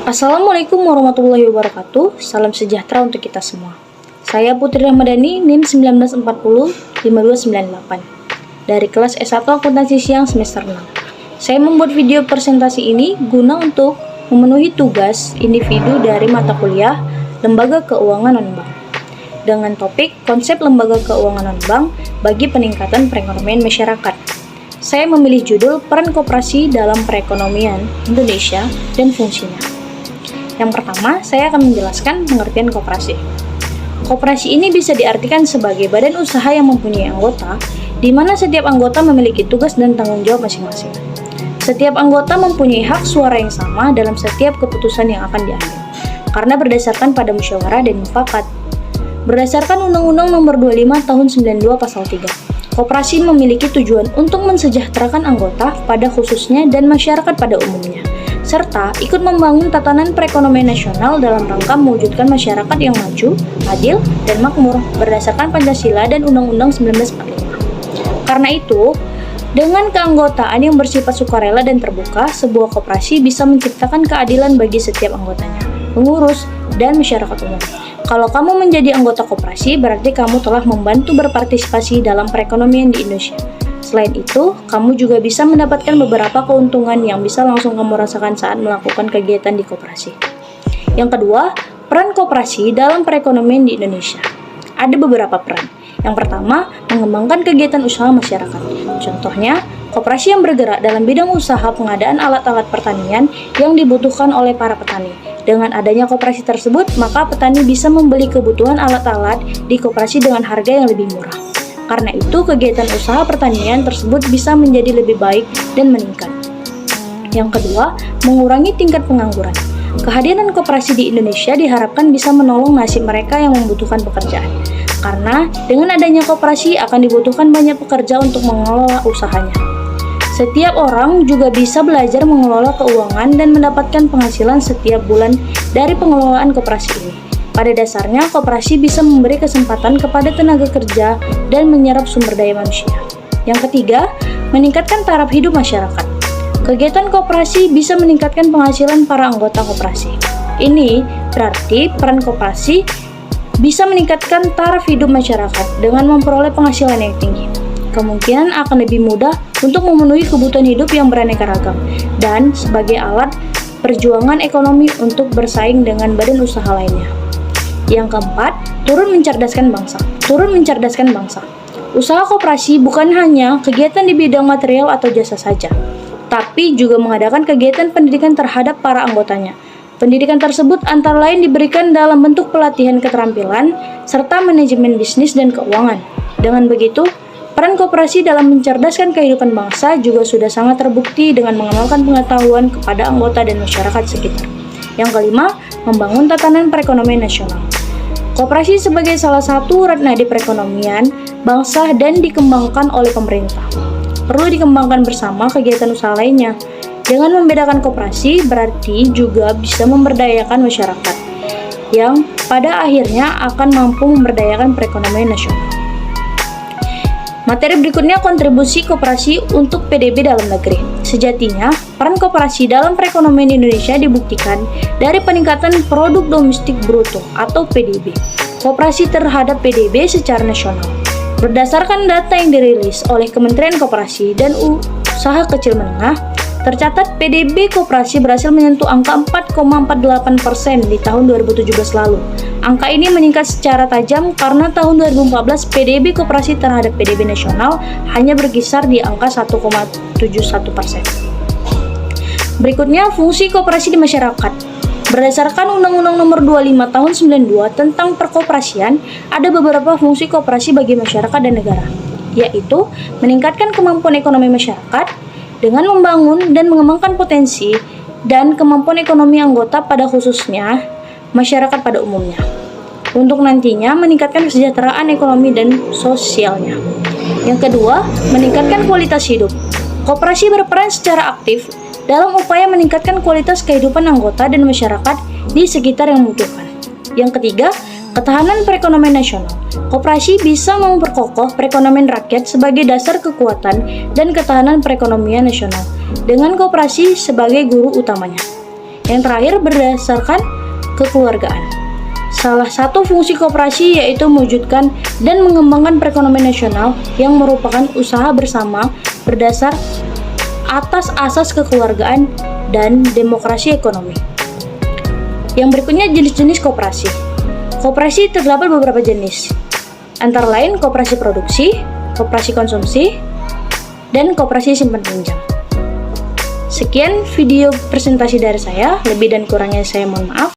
Assalamualaikum warahmatullahi wabarakatuh. Salam sejahtera untuk kita semua. Saya Putri Ramadhani, NIM 1940-5298 dari kelas S1 Akuntansi Siang semester 6. Saya membuat video presentasi ini guna untuk memenuhi tugas individu dari mata kuliah Lembaga Keuangan Non-Bank dengan topik konsep lembaga keuangan non-bank bagi peningkatan perekonomian masyarakat. Saya memilih judul Peran Koperasi dalam Perekonomian Indonesia dan Fungsinya. Yang pertama, saya akan menjelaskan pengertian koperasi. Koperasi ini bisa diartikan sebagai badan usaha yang mempunyai anggota, di mana setiap anggota memiliki tugas dan tanggung jawab masing-masing. Setiap anggota mempunyai hak suara yang sama dalam setiap keputusan yang akan diambil, karena berdasarkan pada musyawarah dan mufakat. Berdasarkan Undang-Undang Nomor 25 Tahun 92 Pasal 3, koperasi memiliki tujuan untuk mensejahterakan anggota pada khususnya dan masyarakat pada umumnya, serta ikut membangun tatanan perekonomian nasional dalam rangka mewujudkan masyarakat yang maju, adil, dan makmur berdasarkan Pancasila dan Undang-Undang 1945. Karena itu, dengan keanggotaan yang bersifat sukarela dan terbuka, sebuah koperasi bisa menciptakan keadilan bagi setiap anggotanya, pengurus, dan masyarakat umum. Kalau kamu menjadi anggota koperasi, berarti kamu telah membantu berpartisipasi dalam perekonomian di Indonesia. Selain itu, kamu juga bisa mendapatkan beberapa keuntungan yang bisa langsung kamu rasakan saat melakukan kegiatan di koperasi. Yang kedua, peran koperasi dalam perekonomian di Indonesia. Ada beberapa peran. Yang pertama, mengembangkan kegiatan usaha masyarakat. Contohnya, koperasi yang bergerak dalam bidang usaha pengadaan alat-alat pertanian yang dibutuhkan oleh para petani. Dengan adanya koperasi tersebut, maka petani bisa membeli kebutuhan alat-alat di koperasi dengan harga yang lebih murah. Karena itu, kegiatan usaha pertanian tersebut bisa menjadi lebih baik dan meningkat. Yang kedua, mengurangi tingkat pengangguran. Kehadiran koperasi di Indonesia diharapkan bisa menolong nasib mereka yang membutuhkan pekerjaan. Karena dengan adanya koperasi akan dibutuhkan banyak pekerja untuk mengelola usahanya. Setiap orang juga bisa belajar mengelola keuangan dan mendapatkan penghasilan setiap bulan dari pengelolaan koperasi ini. Pada dasarnya, koperasi bisa memberi kesempatan kepada tenaga kerja dan menyerap sumber daya manusia. Yang ketiga, meningkatkan taraf hidup masyarakat. Kegiatan koperasi bisa meningkatkan penghasilan para anggota koperasi. Ini berarti peran koperasi bisa meningkatkan taraf hidup masyarakat dengan memperoleh penghasilan yang tinggi. Kemungkinan akan lebih mudah untuk memenuhi kebutuhan hidup yang beraneka ragam dan sebagai alat perjuangan ekonomi untuk bersaing dengan badan usaha lainnya. Yang keempat, turut mencerdaskan bangsa. Usaha koperasi bukan hanya kegiatan di bidang material atau jasa saja, tapi juga mengadakan kegiatan pendidikan terhadap para anggotanya. Pendidikan tersebut antara lain diberikan dalam bentuk pelatihan keterampilan serta manajemen bisnis dan keuangan. Dengan begitu, peran koperasi dalam mencerdaskan kehidupan bangsa juga sudah sangat terbukti dengan mengenalkan pengetahuan kepada anggota dan masyarakat sekitar. Yang kelima, membangun tatanan perekonomian nasional. Koperasi sebagai salah satu ratna di perekonomian bangsa dan dikembangkan oleh pemerintah. Perlu dikembangkan bersama kegiatan usaha lainnya. Dengan membedakan koperasi berarti juga bisa memberdayakan masyarakat yang pada akhirnya akan mampu memberdayakan perekonomian nasional. Materi berikutnya kontribusi koperasi untuk PDB dalam negeri. Sejatinya, peran koperasi dalam perekonomian Indonesia dibuktikan dari peningkatan produk domestik bruto atau PDB, koperasi terhadap PDB secara nasional. Berdasarkan data yang dirilis oleh Kementerian Koperasi dan Usaha Kecil Menengah, tercatat PDB koperasi berhasil menyentuh angka 4,48% di tahun 2017 lalu. Angka ini meningkat secara tajam karena tahun 2014 PDB koperasi terhadap PDB nasional hanya berkisar di angka 1,71%. Berikutnya, fungsi koperasi di masyarakat. Berdasarkan Undang-Undang Nomor 25 Tahun 92 tentang perkoperasian, ada beberapa fungsi koperasi bagi masyarakat dan negara, yaitu meningkatkan kemampuan ekonomi masyarakat dengan membangun dan mengembangkan potensi dan kemampuan ekonomi anggota pada khususnya masyarakat pada umumnya, untuk nantinya meningkatkan kesejahteraan ekonomi dan sosialnya. Yang kedua, meningkatkan kualitas hidup. Koperasi berperan secara aktif dalam upaya meningkatkan kualitas kehidupan anggota dan masyarakat di sekitar yang membutuhkan. Yang ketiga, ketahanan perekonomian nasional. Koperasi bisa memperkokoh perekonomian rakyat sebagai dasar kekuatan dan ketahanan perekonomian nasional, dengan koperasi sebagai guru utamanya. Yang terakhir berdasarkan kekeluargaan. Salah satu fungsi koperasi yaitu mewujudkan dan mengembangkan perekonomian nasional yang merupakan usaha bersama berdasar atas asas kekeluargaan dan demokrasi ekonomi. Yang berikutnya jenis-jenis koperasi. Koperasi terdapat beberapa jenis, antara lain koperasi produksi, koperasi konsumsi, dan koperasi simpan pinjam. Sekian video presentasi dari saya, lebih dan kurangnya saya mohon maaf.